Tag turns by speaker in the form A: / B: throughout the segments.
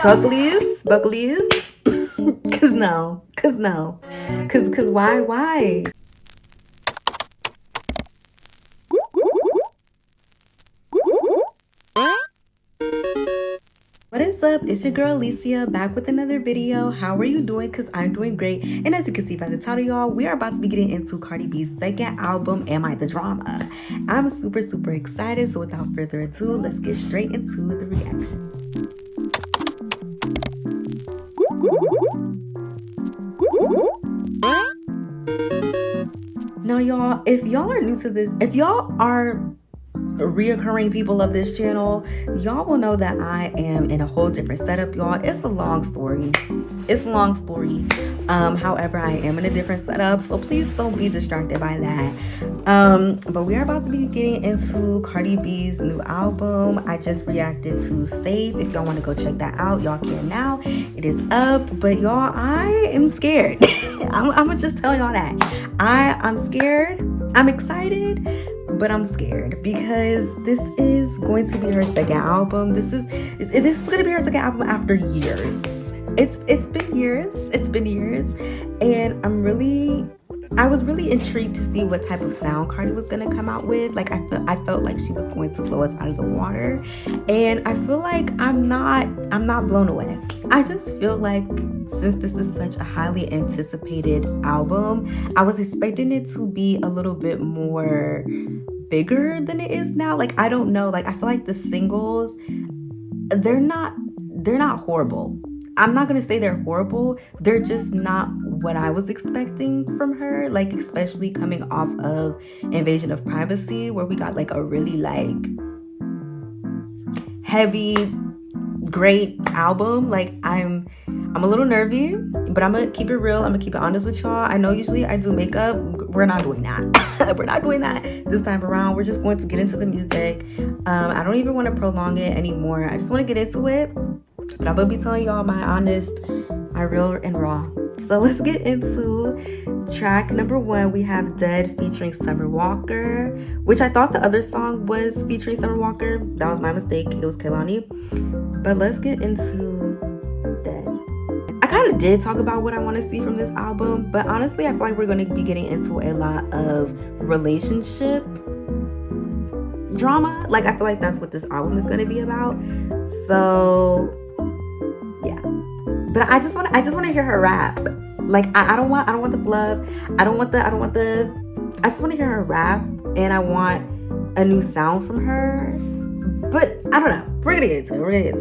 A: Bucklies. Cause why? What is up? It's your girl Alysia back with another video. How are you doing? Cause I'm doing great. And as you can see by the title, y'all, we are about to be getting into Cardi B's second album, Am I the Drama? I'm super excited. So without further ado, let's get straight into the reaction. Now, y'all, if y'all are new to this, if y'all are reoccurring people of this channel, y'all will know that I am in a whole different setup, y'all. It's a long story. However, I am in a different setup, so please don't be distracted by that. But we are about to be getting into Cardi B's new album. I just reacted to Safe. If y'all want to go check that out, y'all can now. It is up. But y'all, I am scared. I'm gonna just tell y'all that I'm scared. I'm excited, but I'm scared because this is going to be her second album. This is going to be her second album after years. It's been years, and I was really intrigued to see what type of sound Cardi was gonna come out with. Like I felt like she was going to blow us out of the water, and I feel like I'm not blown away. I just feel like since this is such a highly anticipated album, I was expecting it to be a little bit more bigger than it is now. Like I don't know. Like I feel like the singles, they're not horrible. I'm not gonna say they're horrible. They're just not what I was expecting from her. Like especially coming off of Invasion of Privacy, where we got like a really like heavy, great album. Like I'm a little nervy, but I'm gonna keep it real. I'm gonna keep it honest with y'all. I know usually I do makeup. We're not doing that. We're not doing that this time around. We're just going to get into the music. I don't even want to prolong it anymore. I just want to get into it. But I'm gonna be telling y'all my honest, my real and raw. So let's get into track number 1. We have Dead featuring Summer Walker, which I thought the other song was featuring Summer Walker. That was my mistake. It was Kehlani. But let's get into Dead. I kind of did talk about what I want to see from this album, but honestly, I feel like we're going to be getting into a lot of relationship drama. Like I feel like that's what this album is going to be about. So yeah, but I just want to hear her rap. Like I don't want the fluff. I just want to hear her rap, and I want a new sound from her. But I don't know. We're gonna get into it.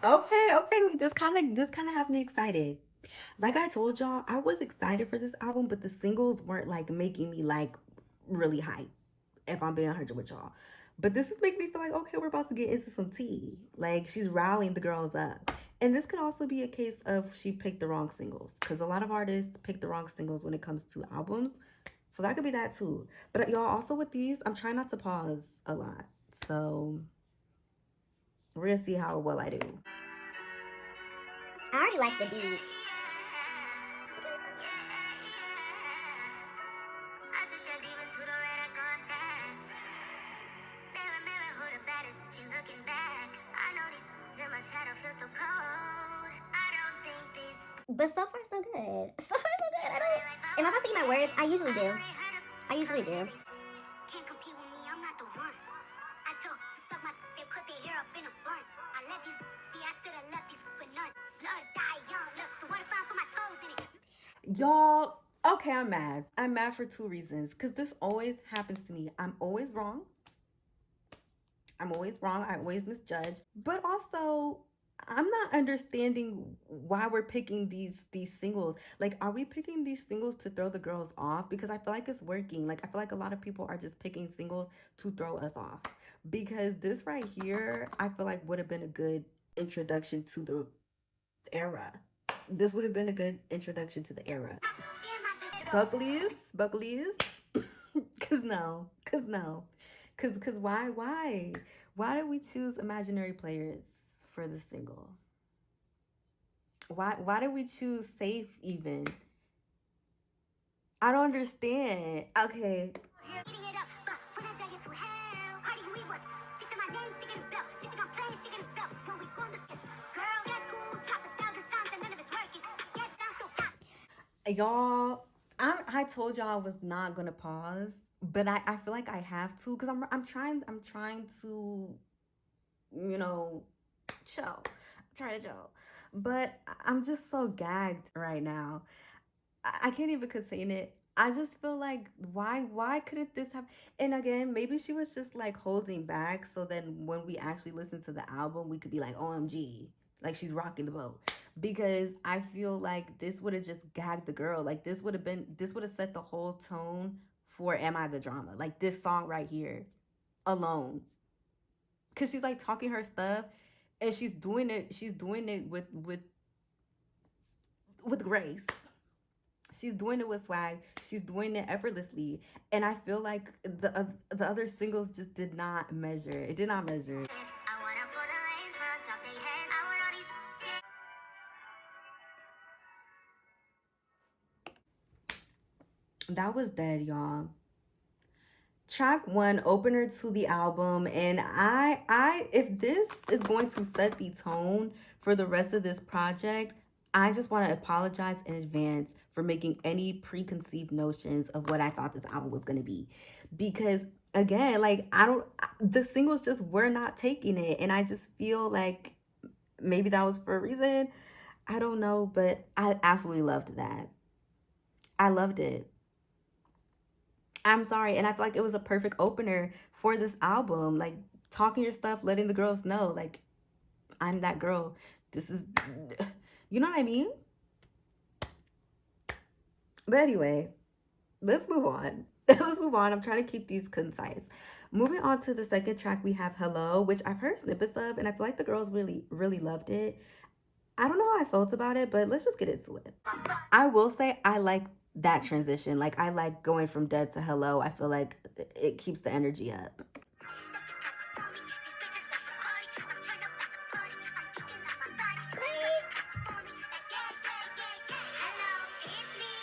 A: Okay. This kind of has me excited. Like I told y'all, I was excited for this album, but the singles weren't like making me like really hype, if I'm being 100 with y'all. But this is making me feel like, okay, we're about to get into some tea. Like she's rallying the girls up. And this could also be a case of she picked the wrong singles, because a lot of artists pick the wrong singles when it comes to albums. So that could be that too. But y'all, also with these, I'm trying not to pause a lot. So we're gonna see how well I do.
B: I already like the beat. But so far so good. So far so good. Am I about to eat my words? I usually do. Can't compete with me, I'm not the one. I told to suck my, they put their hair up in a bun. I let these see, I should have left these with none. Blood die young, look, the water found for my toes in it.
A: Y'all, okay, I'm mad. I'm mad for 2 reasons. Because this always happens to me. I'm always wrong. I always misjudge. But also, I'm not understanding why we're picking these singles. Like, are we picking these singles to throw the girls off? Because I feel like it's working. Like, I feel like a lot of people are just picking singles to throw us off. Because this right here, I feel like would have been a good introduction to the era. This would have been a good introduction to the era. Buckleys. Cause why did we choose imaginary players for the single? Why did we choose safe even? I don't understand. Okay.
B: Eating it up, but when I drag it to hell, Cardi, who he was? She said my name, she get a belt. She think I'm playing, she get a belt. When we go on this, girl, guess who dropped 1,000 times and none of it's working? Guess I'm still pop.
A: Y'all, I told y'all I was not gonna pause, but I feel like I have to because I'm trying to, you know, chill. Try to chill. But I'm just so gagged right now. I can't even contain it. I just feel like why couldn't this have, and again, maybe she was just like holding back so then when we actually listen to the album we could be like OMG, like she's rocking the boat. Because I feel like this would have just gagged the girl. Like this would have set the whole tone for Am I the Drama? Like this song right here alone. Cause she's like talking her stuff and she's doing it with grace. She's doing it with swag. She's doing it effortlessly, and I feel like the other singles just did not measure. It did not measure.
B: I wanna put a lace fronts off they head. I want all these.
A: That was dead, y'all. Track one, opener to the album, and I if this is going to set the tone for the rest of this project, I just want to apologize in advance for making any preconceived notions of what I thought this album was going to be. Because again, like the singles just were not taking it, and I just feel like maybe that was for a reason. I don't know, but I absolutely loved that. I loved it. I'm sorry. And I feel like it was a perfect opener for this album. Like talking your stuff, letting the girls know, like, I'm that girl. This is, you know what I mean? But anyway, let's move on. Let's move on. I'm trying to keep these concise. Moving on to the second track, we have Hello, which I've heard snippets of, and I feel like the girls really, really loved it. I don't know how I felt about it, but let's just get into it. I will say I like that transition. Like I like going from dead to hello. I feel like it keeps the energy up.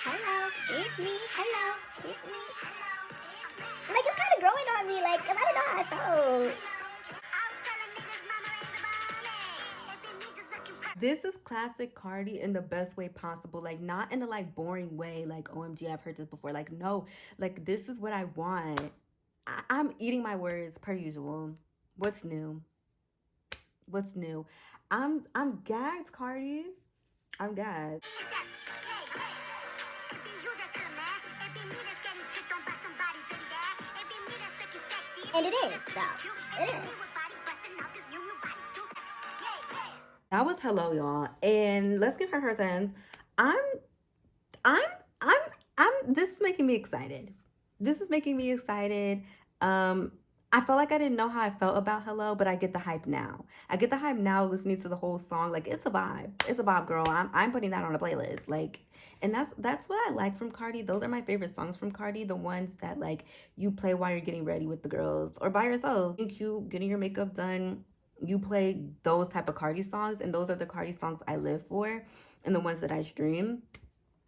B: Hello, it's me. Hello, it's me. Like it's kind of growing on me. Like, cause I don't know how I felt.
A: This is classic Cardi in the best way possible. Like not in a like boring way. Like OMG, I've heard this before. Like no, like this is what I want. I'm eating my words per usual. What's new? What's new? I'm gagged, Cardi. I'm gagged.
B: And it is, though. It is.
A: That was hello, y'all. And let's give her her sentence. I'm I'm I'm this is making me excited. This is making me excited. I felt like I didn't know how I felt about Hello, but I get the hype now. I get the hype now listening to the whole song. Like it's a vibe. It's a vibe, girl. I'm putting that on a playlist. Like, and that's what I like from Cardi. Those are my favorite songs from Cardi. The ones that like you play while you're getting ready with the girls or by yourself. Being cute, getting your makeup done. You play those type of Cardi songs, and those are the Cardi songs I live for and the ones that I stream.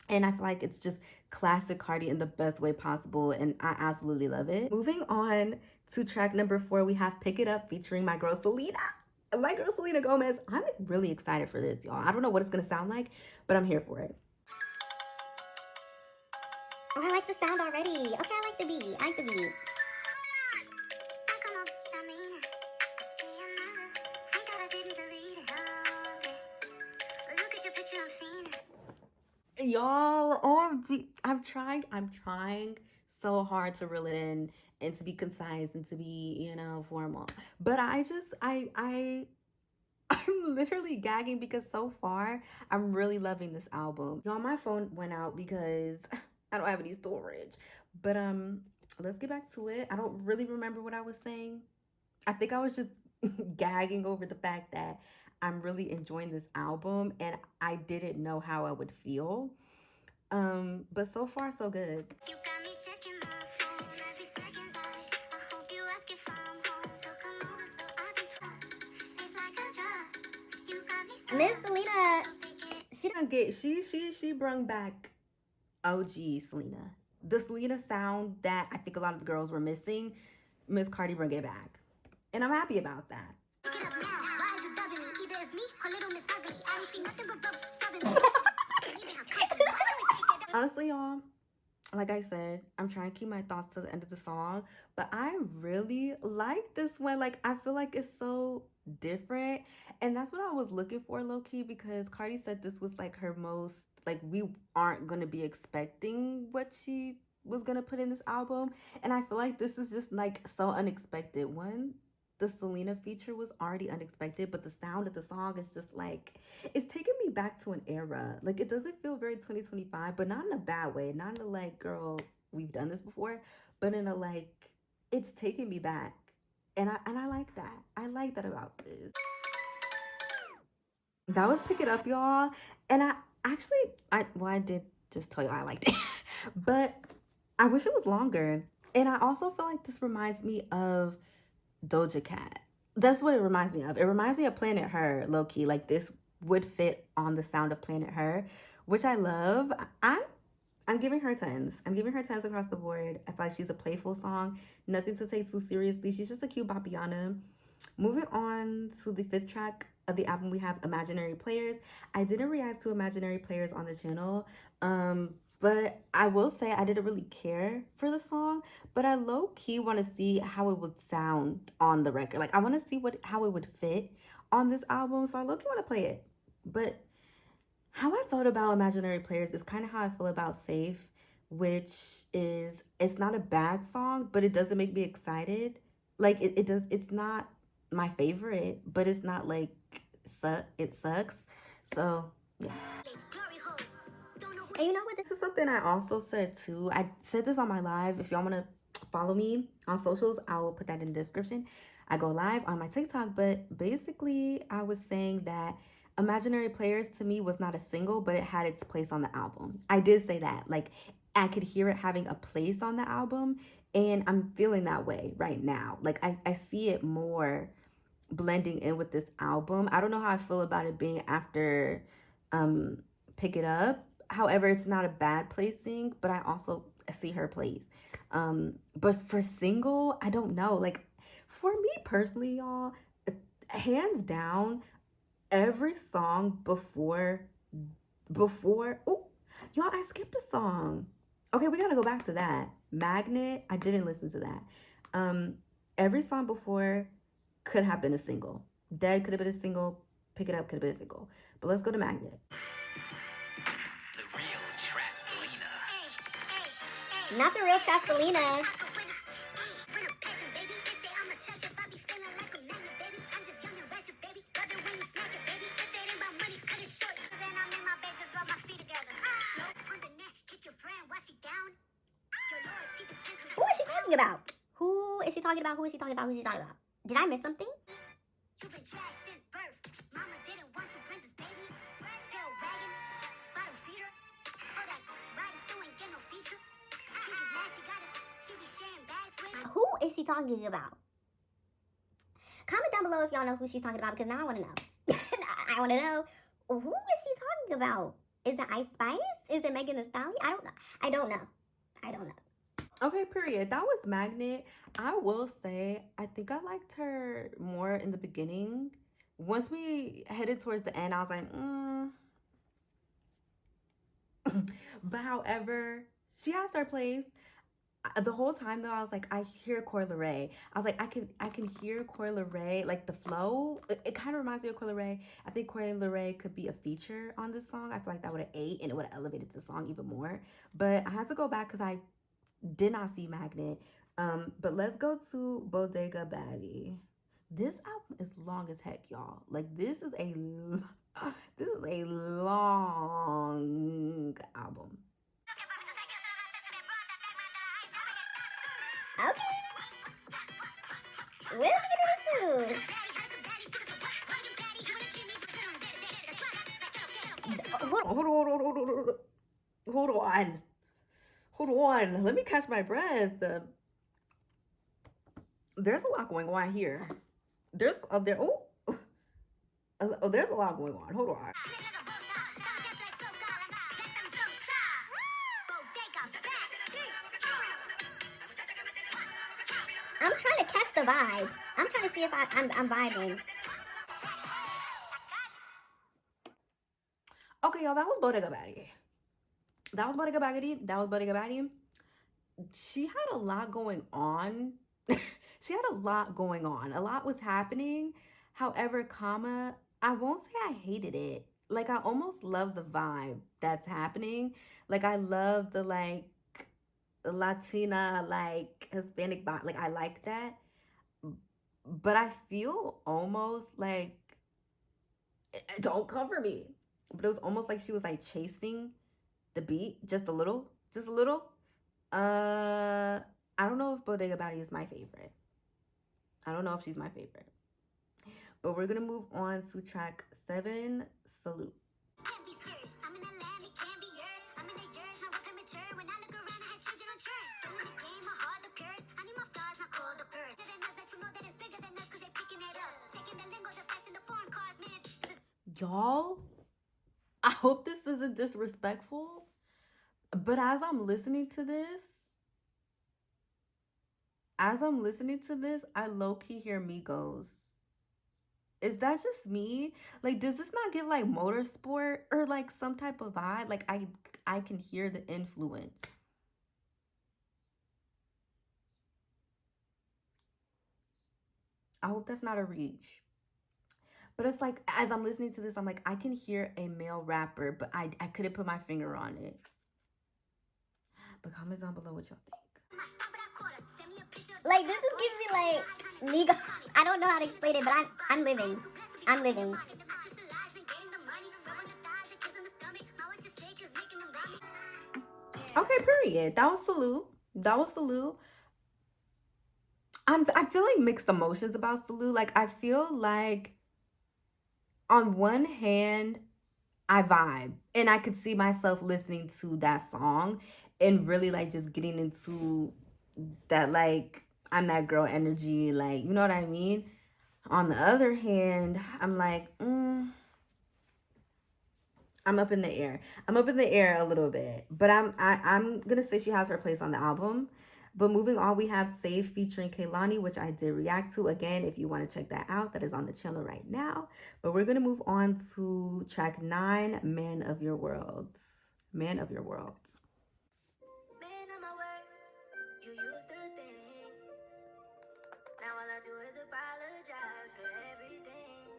A: And I feel like it's just classic Cardi in the best way possible. And I absolutely love it. Moving on to track number 4, we have Pick It Up featuring my girl Selena. My girl Selena Gomez. I'm really excited for this, y'all. I don't know what it's going to sound like, but I'm here for it.
B: Oh, I like the sound already. Okay, I like the beat. I like the beat.
A: Y'all, I'm trying so hard to reel it in and to be concise and to be, formal. But I'm literally gagging because so far I'm really loving this album. Y'all, my phone went out because I don't have any storage. But let's get back to it. I don't really remember what I was saying. I think I was just gagging over the fact that I'm really enjoying this album and I didn't know how I would feel. But so far so good.
B: You got me checking my phone every second, like I hope you ask if I'm home. So come over so I can try. It's like a drug. You got me
A: Miss Selena, she brung back OG Selena. The Selena sound that I think a lot of the girls were missing, Miss Cardi bring it back. And I'm happy about that.
B: Pick it up now. Why is it bugging me? Either it's me or little Miss Ugly. I don't see nothing but bubble stopping me.
A: Honestly, y'all, like I said, I'm trying to keep my thoughts to the end of the song, but I really like this one. Like, I feel like it's so different, and that's what I was looking for, low-key, because Cardi said this was like her most, like, we aren't gonna be expecting what she was gonna put in this album, and I feel like this is just like so unexpected. One, the Selena feature was already unexpected, but the sound of the song is just like, it's taking me back to an era. Like, it doesn't feel very 2025, but not in a bad way. Not in a like, girl, we've done this before, but in a like, it's taking me back. And I like that. I like that about this. That was Pick It Up, y'all. And I did just tell you I liked it, but I wish it was longer. And I also feel like this reminds me of Doja Cat. That's what it reminds me of. It reminds me of Planet Her, low key. Like, this would fit on the sound of Planet Her, which I love. I'm giving her tens. I'm giving her tens across the board. I feel like she's a playful song, nothing to take too seriously. She's just a cute Bapiana. Moving on to the 5th track of the album, we have Imaginary Players. I didn't react to Imaginary Players on the channel, but I will say I didn't really care for the song, but I low-key want to see how it would sound on the record. Like, I want to see how it would fit on this album, so I low-key want to play it. But how I felt about Imaginary Players is kind of how I feel about Safe, which is, it's not a bad song, but it doesn't make me excited. Like, it's not my favorite, but it's not like it sucks. So yeah. And you know what? This is something I also said too. I said this on my live. If y'all want to follow me on socials, I will put that in the description. I go live on my TikTok, but basically I was saying that Imaginary Players to me was not a single, but it had its place on the album. I did say that. Like, I could hear it having a place on the album, and I'm feeling that way right now. Like, I see it more blending in with this album. I don't know how I feel about it being after Pick It Up. However, it's not a bad placing, but I also see her place. But for single, I don't know. Like, for me personally, y'all, hands down, every song before, oh, y'all, I skipped a song. Okay, we gotta go back to that. Magnet, I didn't listen to that. Every song before could have been a single. Dead could have been a single. Pick It Up could have been a single. But let's go to Magnet.
C: The real trap Selena.
A: Not the real trap Selena. Who is she talking about? Who is she talking about? Who is she talking about? Who is she talking about? Did I miss something?
B: You've been trashed since birth. Mama didn't want you, print this baby. Tail wagging, bottom feeder. All that riding still ain't get no feature. She just mad she got it. She be sharing bags with.
A: Who is she talking about? Comment down below if y'all know who she's talking about, because now I want to know. I want to know, who is she talking about? Is it Ice Spice? Is it Megan Thee Stallion? I don't know. I don't know. Okay, period. That was Magnet. I will say, I think I liked her more in the beginning. Once we headed towards the end, I was like, But however, she has her place. The whole time though, I was like, I hear Coi Leray. I was like, I can hear Coi Leray, like the flow. It kind of reminds me of Coi Leray. I think Coi Leray could be a feature on this song. I feel like that would have ate and it would have elevated the song even more. But I had to go back because I did not see Magnet. But let's go to Bodega Baddie. This album is long as heck, y'all. Like, this is a long album. Okay. Where's he gonna do? Hold on. Hold on. Hold on. Let me catch my breath. There's a lot going on here. There's there. There's a lot going on. Hold on.
B: I'm trying to catch the vibe. I'm trying to see if I'm vibing.
A: Okay, y'all. That was Bodega Batty. That was Bodega Baggity. That was Bodega Batty. She had a lot going on. She had a lot going on. A lot was happening. However, I won't say I hated it. Like I almost love the vibe that's happening. Like I love the like Latina, like Hispanic vibe. Like I like that. But I feel almost like don't come for me. But it was almost like she was like chasing the beat just a little, just a little. Uh, I don't know if Bodega Batty is my favorite. I don't know if she's my favorite. But we're gonna move on to track 7, Salute.
B: Can't be serious. I'm in a land, it can't be yours. I'm in a years, not working mature. When I look around, I had children on church. Killing the game, my heart the purse. I need my flaws, not cold the first. Than us, that you know that it's bigger than us, cause they picking it up. Taking the lingo, the fashion, the foreign cars, man.
A: Y'all, I hope this isn't disrespectful, but as I'm listening to this, I low key hear Migos. Is that just me? Like, does this not give like motorsport or like some type of vibe? Like, I can hear the influence. I hope that's not a reach. But it's like as I'm listening to this, I'm like, I can hear a male rapper, but I couldn't put my finger on it. But comment down below what y'all think.
B: Like this is giving me like Migos. I don't know how to explain it, but I'm living. I'm living.
A: Okay, period. That was Salute. That was Salute. I'm feeling mixed emotions about Salute. Like I feel like on one hand, I vibe and I could see myself listening to that song and really like just getting into that like I'm that girl energy, like you know what I mean? On the other hand, I'm like, I'm up in the air. I'm up in the air a little bit, but I'm gonna say she has her place on the album. But moving on, we have Save featuring Kaylani, which I did react to. Again, if you want to check that out, that is on the channel right now. But we're gonna move on to track 9, Man of Your World. Man of Your World.
B: Man of my word, you used to think. Now all I do is apologize for everything.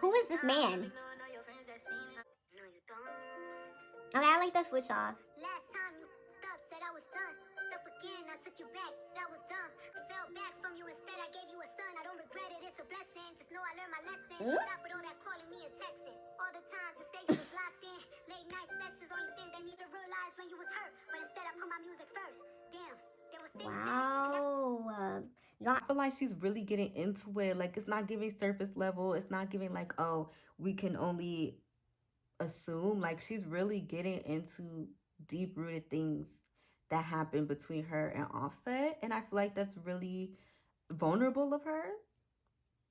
B: Who is this man? No, you don't. Okay, I like that switch off. Last time you up, said I was done. Up again, I took you back. That was dumb. Fell back from you instead. I gave you a son. I don't regret it. It's a blessing. Just know I learned my lesson. Stop with all that calling me and texting. All the times you say you was locked in. Late night sessions. Only thing they need to realize when you was hurt. But instead, I put my music first. Damn. There was things. Wow.
A: I feel like she's really getting into it. Like it's not giving surface level. It's not giving like, oh, we can only assume. Like she's really getting into deep rooted things that happen between her and Offset. And I feel like that's really vulnerable of her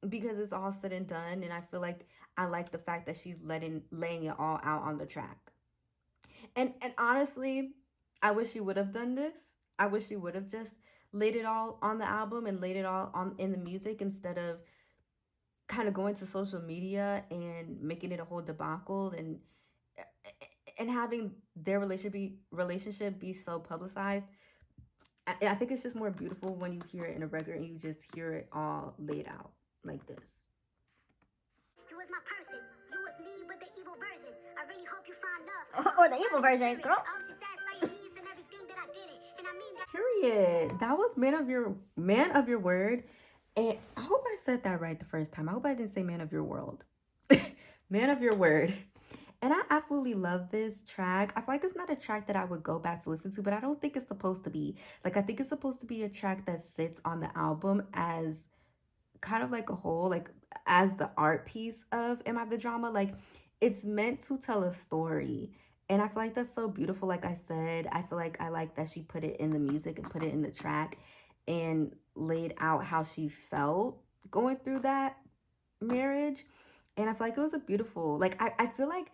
A: because it's all said and done. And I feel like I like the fact that she's laying it all out on the track. And honestly, I wish she would have done this. I wish she would have just laid it all on the album and laid it all on in the music instead of kind of going to social media and making it a whole debacle and having their relationship be so publicized. I think it's just more beautiful when you hear it in a record and you just hear it all laid out like this.
B: You was my person. You was me, but the evil version. I really hope you find love. Or the evil version, girl.
A: Period. That was man of your word. And I hope I said that right the first time. I hope I didn't say man of your world. Man of your word. And I absolutely love this track. I feel like it's not a track that I would go back to listen to, but I don't think it's supposed to be. Like, I think it's supposed to be a track that sits on the album as kind of like a whole, like as the art piece of Am I the Drama? Like, it's meant to tell a story. And I feel like that's so beautiful. Like I said, I feel like I like that she put it in the music and put it in the track and laid out how she felt going through that marriage. And I feel like it was a beautiful, like, I feel like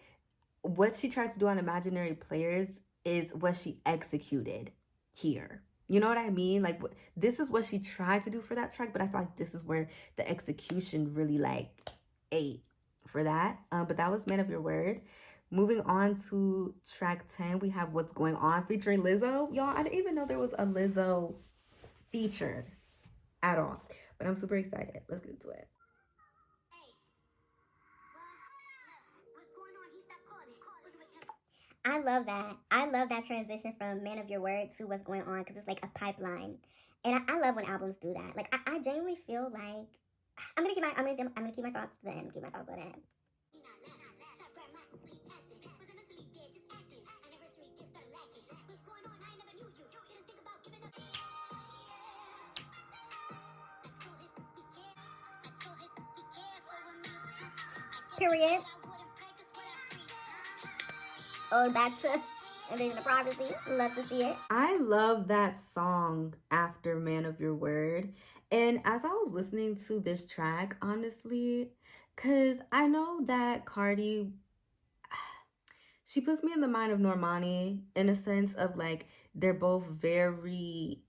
A: what she tried to do on Imaginary Players is what she executed here. You know what I mean? Like, this is what she tried to do for that track, but I feel like this is where the execution really, like, ate for that. But that was Man of Your Word. Moving on to track 10, we have What's Going On featuring Lizzo. Y'all, I didn't even know there was a Lizzo feature at all. But I'm super excited. Let's get into it.
B: Hey, what's going on? He stopped calling. Was waking up.
D: I love that. I love that transition from Man of Your Word to What's Going On because it's like a pipeline, and I love when albums do that. Like I genuinely feel like I'm gonna keep my thoughts to the end. Keep my thoughts to the end.
B: He not last. Stop grabbing my we passing. Wasn't mentally dead, just acting. Anniversary gift started lacking. What's going on? I never knew you. Didn't think about giving up. I told him be careful. I told him be careful with me. I guess
D: Period.
B: I wouldn't practice what I preach.
D: Oh, back to Invasion of Privacy. Love to see it.
A: I love that song after Man of Your Word. And as I was listening to this track, honestly, because I know that Cardi, she puts me in the mind of Normani in a sense of like they're both very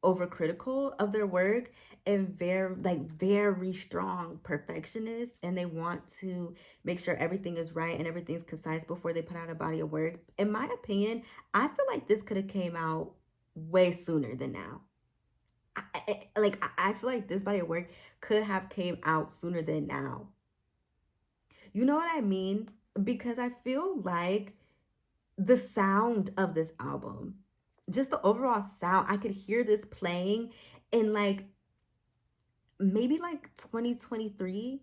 A: overcritical of their work and very strong perfectionists, and they want to make sure everything is right and everything's concise before they put out a body of work. In my opinion, I feel like this could have came out way sooner than now. I feel like this body of work could have came out sooner than now. You know what I mean? Because I feel like the sound of this album, just the overall sound, I could hear this playing in like maybe like 2023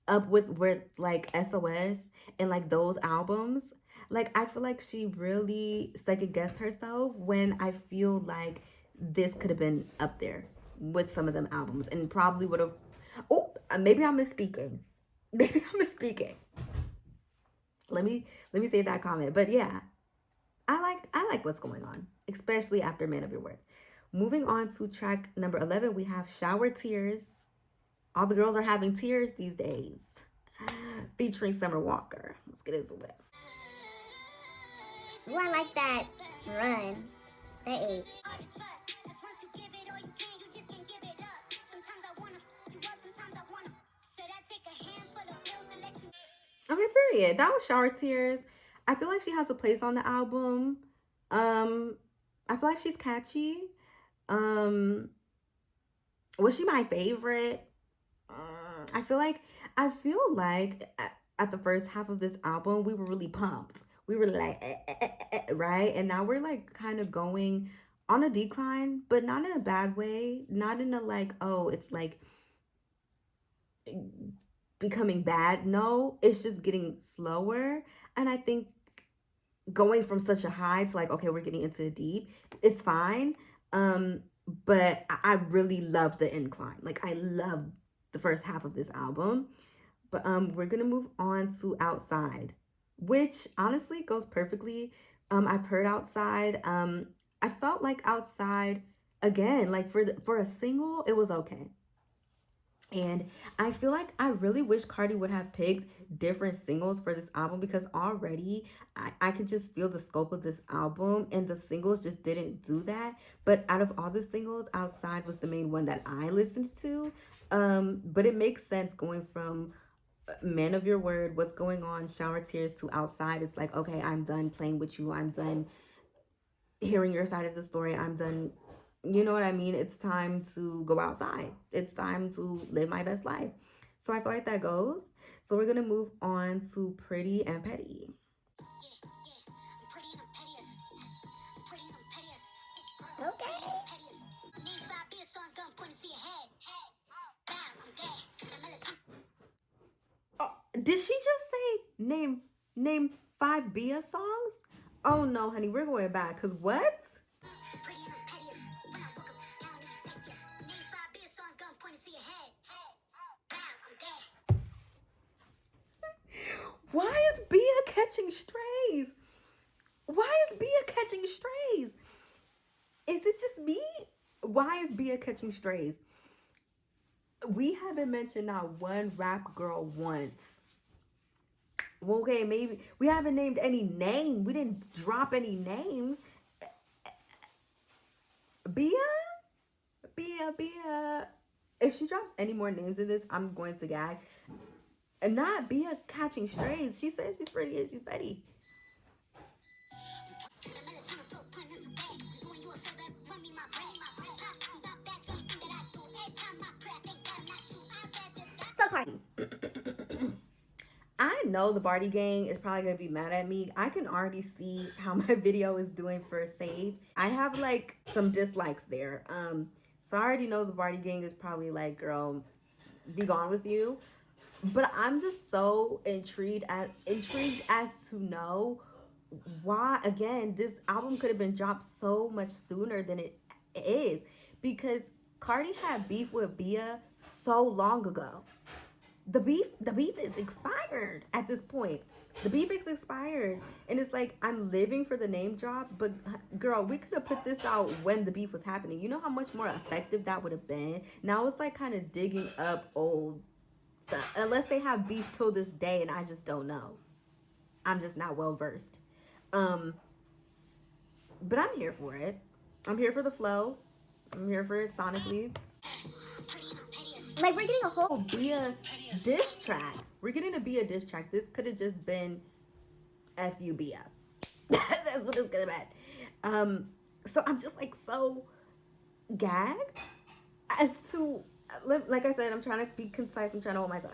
A: up with like SOS and like those albums. Like I feel like she really second guessed herself when I feel like this could have been up there with some of them albums and probably would have. Oh, maybe I'm misspeaking. Maybe I'm misspeaking. Let me save that comment. But yeah, I like What's Going On, especially after Man of Your Word. Moving on to track number 11, we have Shower Tears. All the girls are having tears these days. Featuring Summer Walker. Let's get into it.
D: Ooh, I like that run. That ate.
B: Hard to trust. Cause once you give it all you can, you just can't give it up. Sometimes I wanna you up, sometimes I wanna. Should I take a handful of pills to let you?
A: Okay, period. That was Shower Tears. I feel like she has a place on the album. I feel like she's catchy. Was she my favorite? I feel like at the first half of this album, we were really pumped. We were like, right? And now we're like kind of going on a decline, but not in a bad way. Not in a like, oh, it's like becoming bad. No, it's just getting slower. And I think going from such a high to like, okay, we're getting into the deep, it's fine. But I really love the incline. Like I love the first half of this album. But we're gonna move on to Outside, which honestly goes perfectly. I've heard Outside. I felt like Outside again, like for a single, it was okay. And I feel like I really wish Cardi would have picked different singles for this album because already I could just feel the scope of this album and the singles just didn't do that. But out of all the singles, Outside was the main one that I listened to. But it makes sense going from Man of Your Word, What's Going On, Shower Tears to Outside. It's like, okay, I'm done playing with you. I'm done hearing your side of the story. I'm done. You know what I mean? It's time to go outside. It's time to live my best life. So I feel like that goes. So we're going to move on to Pretty and Petty.
B: Yeah, I'm pretty and I'm petty I'm pretty and I'm petty Pretty and
D: Okay.
B: I'm petty Name 5 beer songs, gun pointing to your head. Bam, I'm dead. The melody.
A: Oh, did she just say name 5 Bia songs? Oh no, honey, we're going back. Cause what?
B: Pretty and I'm petty when I woke up down in the sexiest. Name 5 beer songs, gun pointing to your head. Bam, I'm dead.
A: Why is Bia catching strays? just me? Why is Bia catching strays? We haven't mentioned not one rap girl once. Well, okay, maybe we haven't named any name. We didn't drop any names. Bia? Bia. If she drops any more names in this, I'm going to gag. And not Bia catching strays. She says she's pretty and she's petty.
D: So Cardi.
A: I know the Barty gang is probably gonna be mad at me. I can already see how my video is doing for save. I have like some dislikes there. So I already know the Barty gang is probably like, girl, be gone with you. But I'm just so intrigued as to know why, again, this album could have been dropped so much sooner than it is, because Cardi had beef with Bia so long ago. The beef is expired at this point. The beef is expired, and it's like, I'm living for the name drop, but girl, we could have put this out when the beef was happening. You know how much more effective that would have been? Now it's like kind of digging up old stuff, unless they have beef till this day, and I just don't know. I'm just not well versed. But I'm here for it. I'm here for the flow. I'm here for it sonically.
D: Like, we're getting a whole
A: Bia diss track. We're getting a Bia diss track. This could have just been F.U. Bia. That's what it's gonna be. So I'm just like so gagged as to, like I said, I'm trying to be concise. I'm trying to hold my tongue.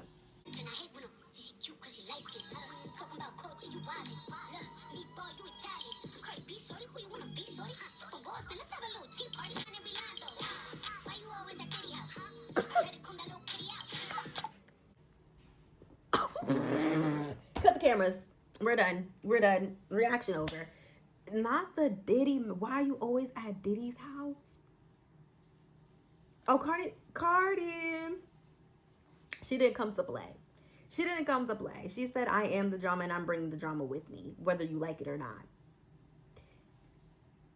A: Cut the cameras. We're done. Reaction over. Not the Diddy. Why you always at Diddy's house? Oh, Cardi. She didn't come to play. She said, I am the drama and I'm bringing the drama with me, whether you like it or not.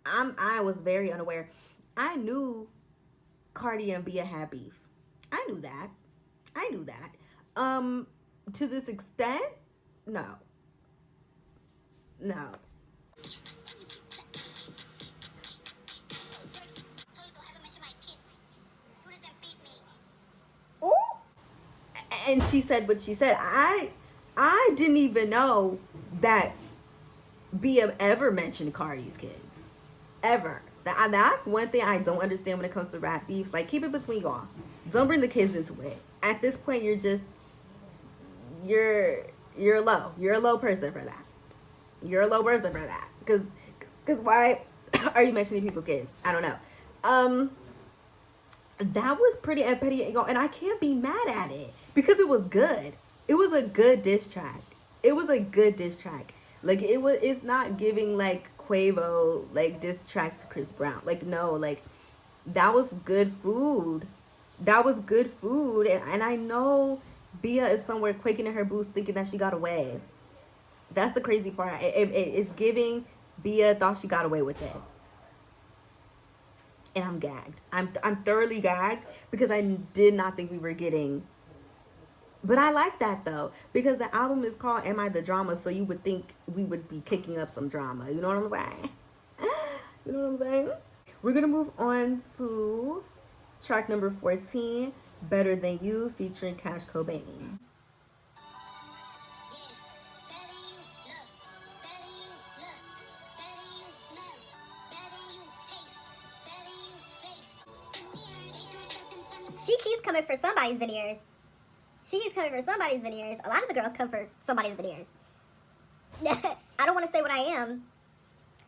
A: I was very unaware. I knew Cardi and Bia had beef. I knew that. To this extent, no. Ooh. And she said what she said. I didn't even know that Bia ever mentioned Cardi's kids. Ever. That's one thing I don't understand when it comes to rap beefs. Like, keep it between y'all. Don't bring the kids into it. At this point, you're low. You're a low person for that. Because why are you mentioning people's kids? I don't know. That was pretty petty, and I can't be mad at it because it was good. It was a good diss track. Like, it's not giving like Quavo like diss track to Chris Brown. Like, no, like that was good food. And I know Bia is somewhere quaking in her boots thinking that she got away. That's the crazy part. It's giving Bia thought she got away with it. And I'm gagged. I'm thoroughly gagged because I did not think we were getting. But I like that though, because the album is called Am I the Drama, so you would think we would be kicking up some drama. You know what I'm saying? We're going to move on to track number 14, Better Than You, featuring Cash Cobain.
D: She keeps coming for somebody's veneers. A lot of the girls come for somebody's veneers. I don't want to say what I am.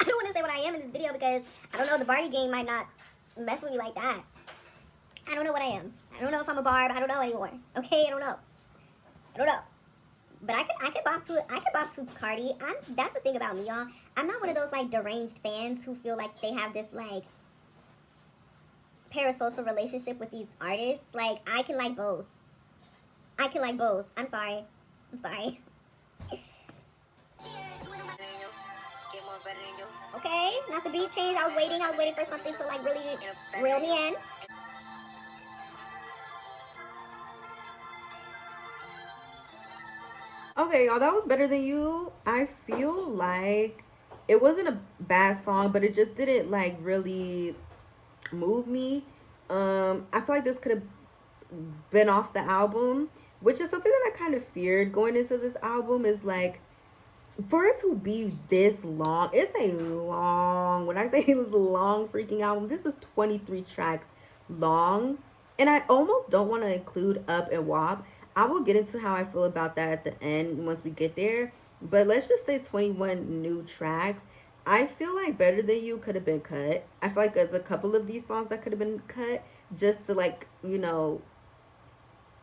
D: In this video because I don't know, the Barty gang might not mess with me like that. I don't know what I am. I don't know if I'm a barb. I don't know anymore. Okay, I don't know. But I could bop to Cardi. That's the thing about me, y'all. I'm not one of those like deranged fans who feel like they have this like parasocial relationship with these artists. Like, I can like both. I'm sorry. Okay, not the beat change. I was waiting for something to like really reel me in.
A: Okay, y'all, that was better than you. I feel like it wasn't a bad song, but it just didn't like really move me. I feel like this could have been off the album, which is something that I kind of feared going into this album is like for it to be this long. It's a long, when I say it was a long freaking album, this is 23 tracks long. And I almost don't want to include Up and WAP. I will get into how I feel about that at the end once we get there. But let's just say 21 new tracks. I feel like Better Than You could have been cut. I feel like there's a couple of these songs that could have been cut just to like,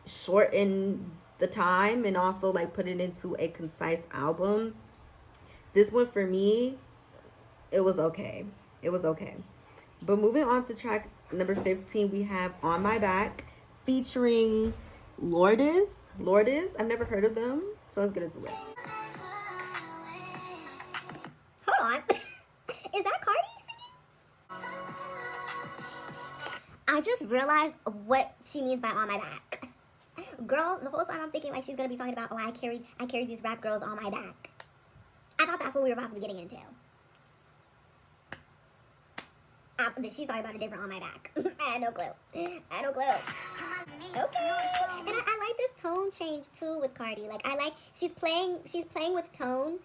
A: shorten the time and also like put it into a concise album. This one for me, it was okay. It was okay. But moving on to track number 15, we have On My Back featuring Lourdes. Lourdes, I've never heard of them, so let's get into it.
D: Hold on. Is that Cardi singing? I just realized what she means by on my back. Girl, the whole time I'm thinking like she's gonna be talking about, oh, I carried these rap girls on my back. I thought that's what we were about to be getting into. She's talking about a different on my back. I had no clue. Okay. And I like this tone change too with Cardi. Like I like she's playing with tone.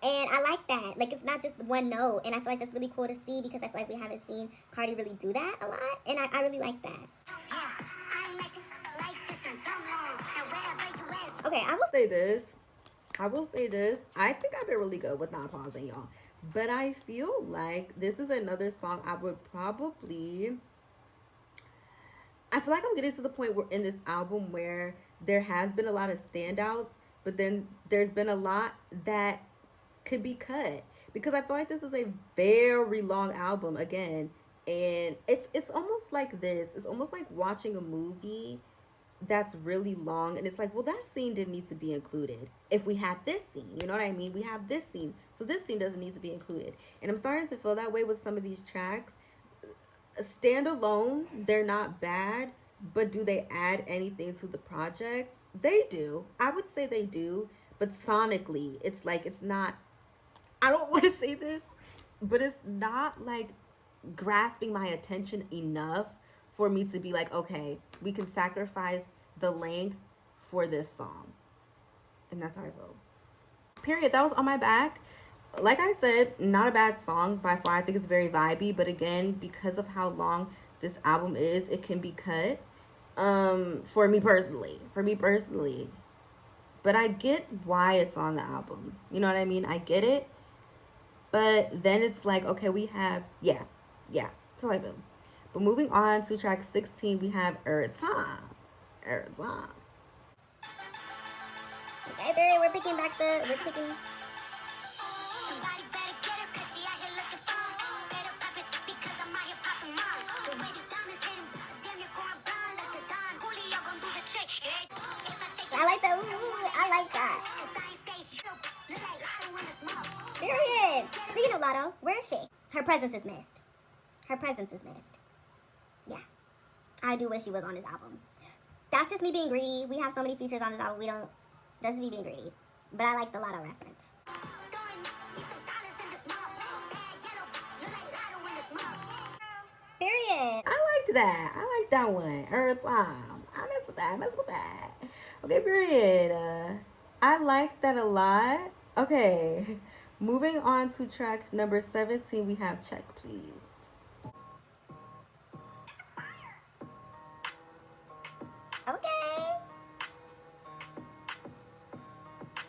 D: And I like that. Like, it's not just one note. And I feel like that's really cool to see because I feel like we haven't seen Cardi really do that a lot. And I really like that. Okay, I will
A: say this. I think I've been really good with not pausing, y'all. But I feel like this is another song I would probably... I feel like I'm getting to the point where in this album where there has been a lot of standouts, but then there's been a lot that could be cut because I feel like this is a very long album again, and it's almost like this. It's almost like watching a movie that's really long and it's like, well, that scene didn't need to be included if we had this scene, you know what I mean? We have this scene, so this scene doesn't need to be included. And I'm starting to feel that way with some of these tracks. Standalone, they're not bad, but do they add anything to the project? They do. I would say they do, but sonically, it's like it's not, I don't want to say this, but it's not like grasping my attention enough for me to be like, okay, we can sacrifice the length for this song. And that's how I feel. Period. That was On My Back. Like I said, not a bad song by far. I think it's very vibey, but again, because of how long this album is, it can be cut. For me personally. But I get why it's on the album. You know what I mean? I get it. But then it's like, okay, we have, yeah. That's how I feel. But moving on to track 16, we have Time.
D: Okay, Barry, we're picking.
B: Somebody better get her, cause she out here looking fun. Better pop it, because I'm out here popping mine. The way this diamond's hitting, damn, you're going blind. Like the Don Julio gon' do the trick.
D: I like that. Ooh, I like that. Period. Speaking of Lotto, where is she? Her presence is missed. Yeah. I do wish she was on this album. That's just me being greedy. We have so many features on this album. That's just me being greedy. But I like the Lotto reference. Period.
A: I liked that. I like that one. Time. I mess with that. Okay, period. I like that a lot. Okay. Moving on to track number 17, we have Check, Please.
D: Okay.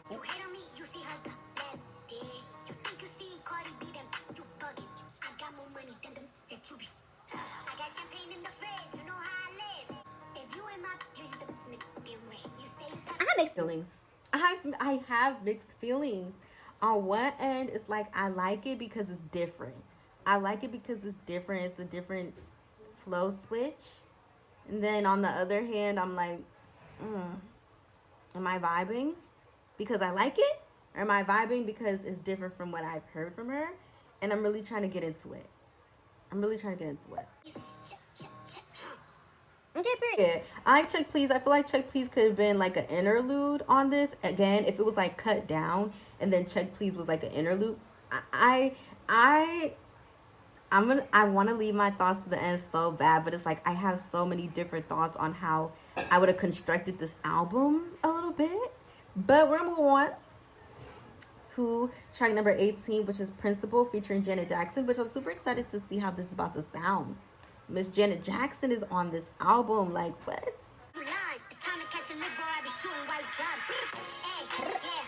B: You hate on me, you see her the last day. You think you see Cardi B, them you bugging. I got more money than them that you be. I got champagne in the fridge, you know how I live. If you in my juice, the way you say you got.
A: I have mixed feelings. I have mixed feelings. On one end, it's like I like it because it's different. It's a different flow switch. And then on the other hand, I'm like, am I vibing because I like it? Or am I vibing because it's different from what I've heard from her? and I'm really trying to get into it.
D: Okay, period.
A: Yeah, I Check Please. I feel like Check Please could have been like an interlude on this. Again, if it was like cut down and then Check Please was like an interlude. I I I want to leave my thoughts to the end so bad, but it's like I have so many different thoughts on how I would have constructed this album a little bit. But we're gonna move on to track number 18, which is Principal featuring Janet Jackson, which I'm super excited to see how this is about to sound. Miss Janet Jackson is on this album. Like, what?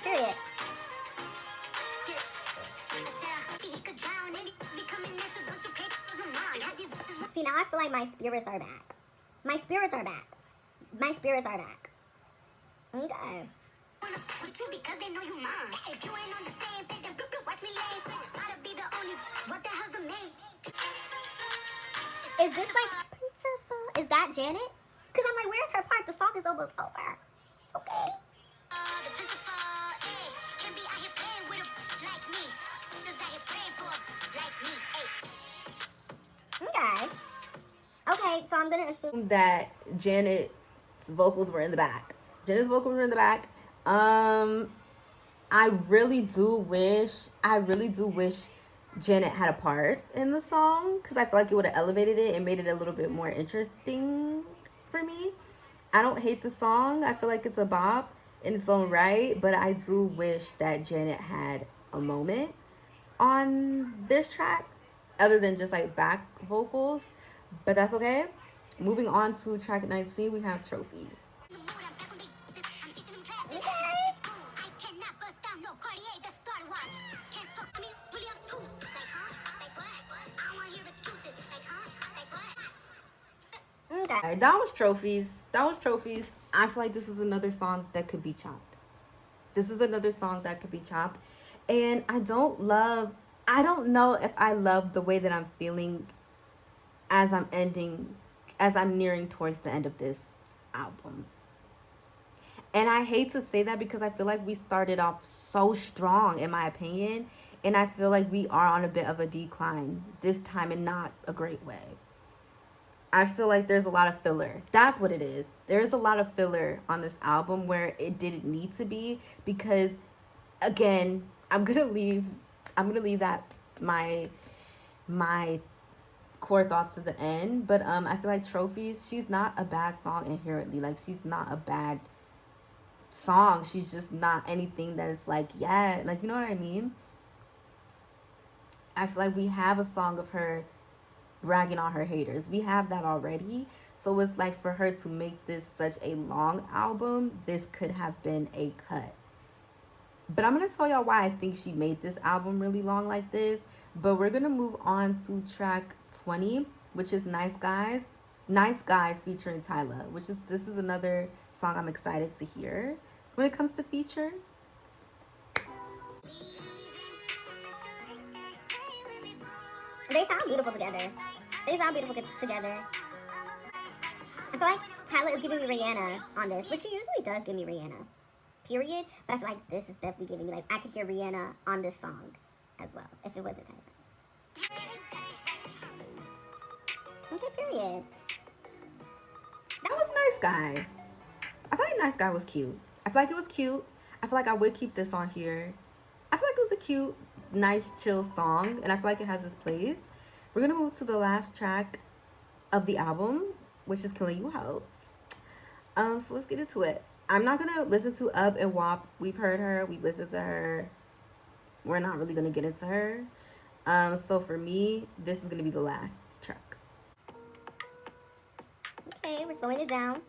D: Period. See, now I feel like my spirits are back. My spirits are back. My spirits are back. Okay.
B: With you because they know you mine. If you ain't on the same page, then watch me lay switch. Gotta be the only. What the hell's the name?
D: Is this like Principal? Is that Janet? Because I'm like, where's her part? The song is almost over. Okay.
B: The principal, ayy, can be out here playing with a like me. Cause out here praying for a like me, ayy.
D: Okay. Okay, so I'm gonna assume
A: That Janet's vocals were in the back. I really do wish Janet had a part in the song because I feel like it would have elevated it and made it a little bit more interesting for me. I don't hate the song. I feel like it's a bop in its own right, but I do wish that Janet had a moment on this track other than just like back vocals, but that's okay. Moving on to track 19, we have Trophies.
B: The mood I'm back on I'm teaching them classes. I cannot bust down no Cartier, that's start watch. Can't talk, I mean, really up too. Like, huh? Like what? I don't wanna hear excuses. Like, huh? Like what?
D: okay.
A: That was Trophies. I feel like this is another song that could be chopped. And I don't know if I love the way that I'm feeling as I'm nearing towards the end of this album. And I hate to say that because I feel like we started off so strong, in my opinion. And I feel like we are on a bit of a decline this time, and not a great way. I feel like there's a lot of filler. That's what it is. There's a lot of filler on this album where it didn't need to be, because again, I'm gonna leave that my core thoughts to the end. But I feel like Trophies, she's not a bad song inherently. Like, she's not a bad song. She's just not anything that is like, yeah, like, you know what I mean? I feel like we have a song of her bragging on her haters. We have that already. So it's like, for her to make this such a long album, this could have been a cut. But I'm going to tell y'all why I think she made this album really long like this. But we're going to move on to track 20, which is Nice Guy featuring Tyla, this is another song I'm excited to hear when it comes to feature.
D: They sound beautiful together. I feel like Tyla is giving me Rihanna on this, which she usually does give me Rihanna. Period. But I feel like this is definitely giving me, like, I could hear Rihanna on this song as well if it wasn't Tyla. Okay, period.
A: That was Nice Guy. I feel like Nice Guy was cute. I feel like it was cute. I feel like I would keep this on here. I feel like it was a cute, nice, chill song, and I feel like it has its place. We're gonna move to the last track of the album, which is Killing You Hoes. So let's get into it. I'm not gonna listen to Up and WAP. We've heard her, we've listened to her. We're not really gonna get into her. So for me, this is gonna be the last track.
D: Okay, we're slowing it down.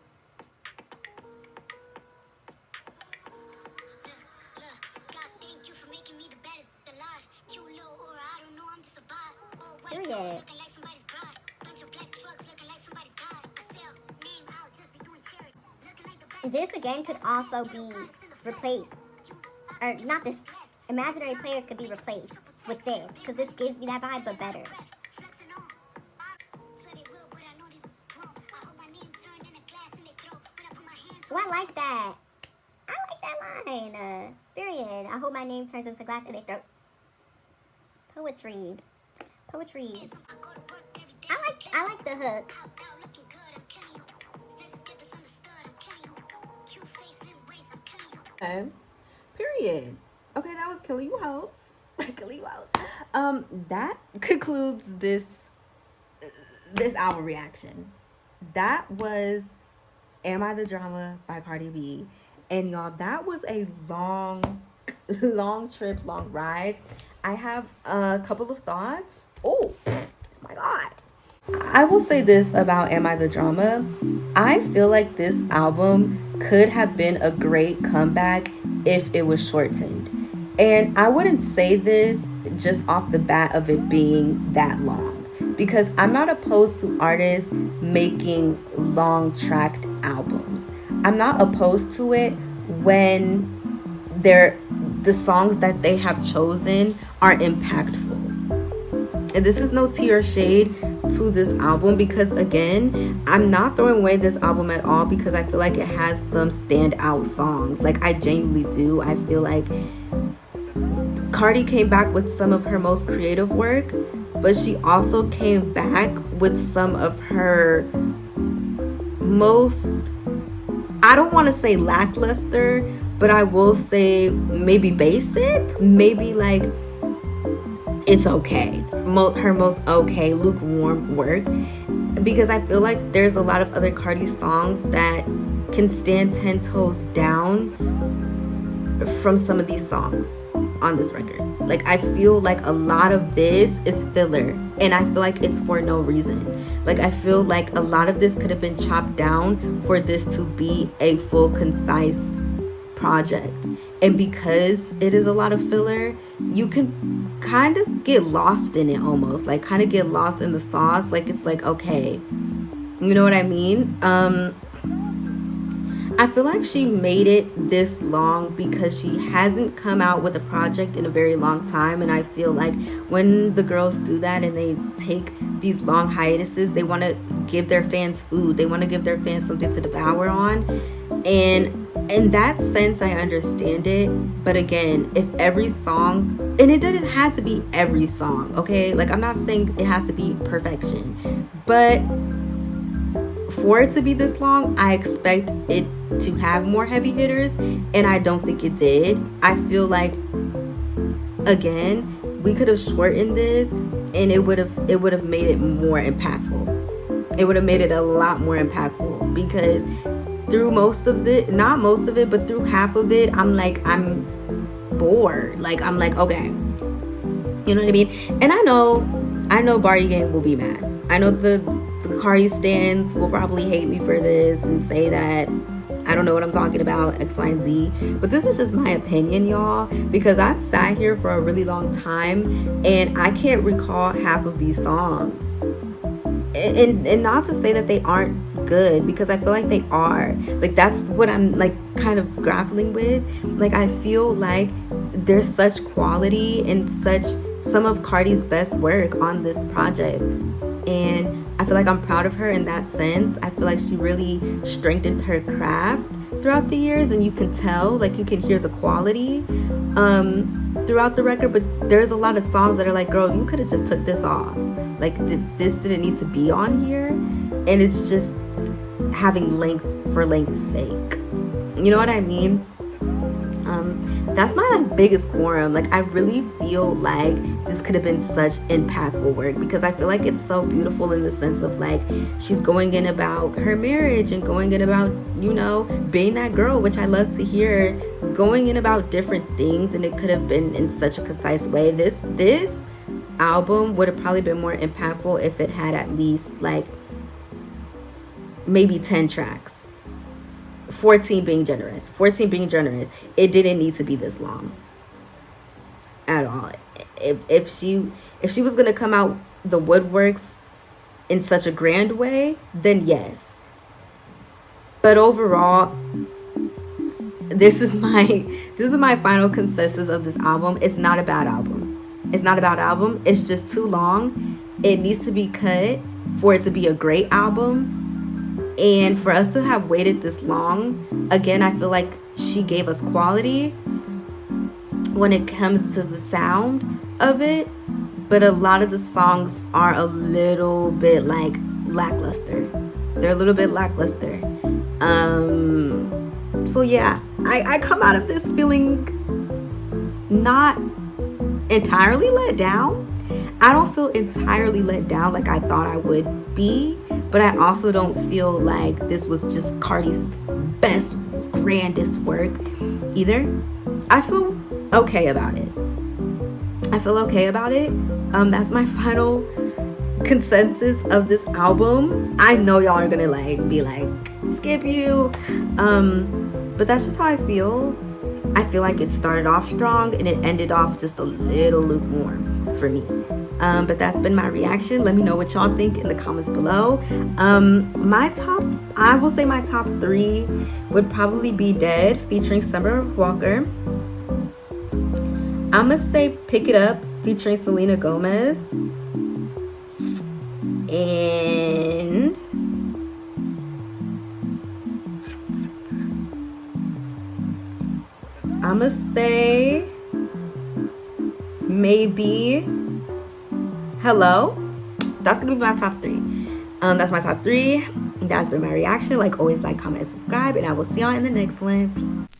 D: Period. This again could also be replaced, or not this. Imaginary players could be replaced with this, because this gives me that vibe, but better. Oh, I like that. I like that line. Period. I hope my name turns into glass in their throat. Poetry. Poetry. I like the hook.
A: Okay. Period. Okay, that was Killing You Hoes. Killing You Hoes. That concludes this album reaction. That was Am I the Drama by Cardi B. And y'all, that was a long, long trip, long ride. I have a couple of thoughts. Oh my God. I will say this about Am I the Drama? I feel like this album could have been a great comeback if it was shortened. And I wouldn't say this just off the bat of it being that long, because I'm not opposed to artists making long tracked albums. I'm not opposed to it when the songs that they have chosen are impactful. And this is no tea or shade to this album, because again, I'm not throwing away this album at all, because I feel like it has some standout songs. Like, I genuinely do. I feel like Cardi came back with some of her most creative work, but she also came back with some of her most, I don't want to say lackluster, but I will say maybe basic, maybe like it's okay, her most okay, lukewarm work, because I feel like there's a lot of other Cardi songs that can stand 10 toes down from some of these songs on this record. Like, I feel like a lot of this is filler, and I feel like it's for no reason. Like, I feel like a lot of this could have been chopped down for this to be a full, concise project. And because it is a lot of filler, you can kind of get lost in it, almost like kind of get lost in the sauce. Like, it's like, okay, you know what I mean? I feel like she made it this long because she hasn't come out with a project in a very long time. And I feel like when the girls do that and they take these long hiatuses, they want to give their fans food. They want to give their fans something to devour on. And in that sense, I understand it. But again, if every song, and it doesn't have to be every song, okay? Like, I'm not saying it has to be perfection, but for it to be this long, I expect it to have more heavy hitters, and I don't think it did. I feel like, again, we could have shortened this, and it would have made it more impactful. It would have made it a lot more impactful, because through most of it, not most of it, but through half of it, I'm bored. Like, I'm like, okay, you know what I mean? And I know Barty Gang will be mad. I know the Cardi stans will probably hate me for this and say that I don't know what I'm talking about, X, Y, and Z. But this is just my opinion, y'all, because I've sat here for a really long time and I can't recall half of these songs. And not to say that they aren't good, because I feel like they are. Like, that's what I'm like kind of grappling with. Like, I feel like there's such quality and such some of Cardi's best work on this project. And I feel like I'm proud of her in that sense. I feel like she really strengthened her craft throughout the years, and you can tell, like, you can hear the quality throughout the record. But there's a lot of songs that are like, girl, you could have just took this off. Like, this didn't need to be on here, and it's just having length for length's sake. You know what I mean? That's my biggest quorum. Like, I really feel like this could have been such impactful work, because I feel like it's so beautiful in the sense of, like, she's going in about her marriage and going in about, you know, being that girl, which I love to hear, going in about different things, and it could have been in such a concise way. This album would have probably been more impactful if it had at least, like, maybe 10 tracks. 14 being generous. It didn't need to be this long at all. If she was gonna come out the woodworks in such a grand way, then yes. But overall, this is my final consensus of this album. It's not a bad album. It's just too long. It needs to be cut for it to be a great album. And for us to have waited this long, again, I feel like she gave us quality when it comes to the sound of it. but a lot of the songs are a little bit like lackluster. They're a little bit lackluster. So yeah, I come out of this feeling not entirely let down. I don't feel entirely let down like I thought I would be, but I also don't feel like this was just Cardi's best, grandest work either. I feel okay about it. That's my final consensus of this album. I know y'all are gonna be like, skip you, but that's just how I feel. I feel like it started off strong and it ended off just a little lukewarm for me. But that's been my reaction. Let me know what y'all think in the comments below. I will say my top 3 would probably be Dead featuring Summer Walker. I'ma say Pick It Up featuring Selena Gomez. And I'ma say maybe Hello. That's gonna be my top 3. That's my top 3. That's been my reaction. Like always, like, comment, and subscribe, and I will see y'all in the next one. Peace.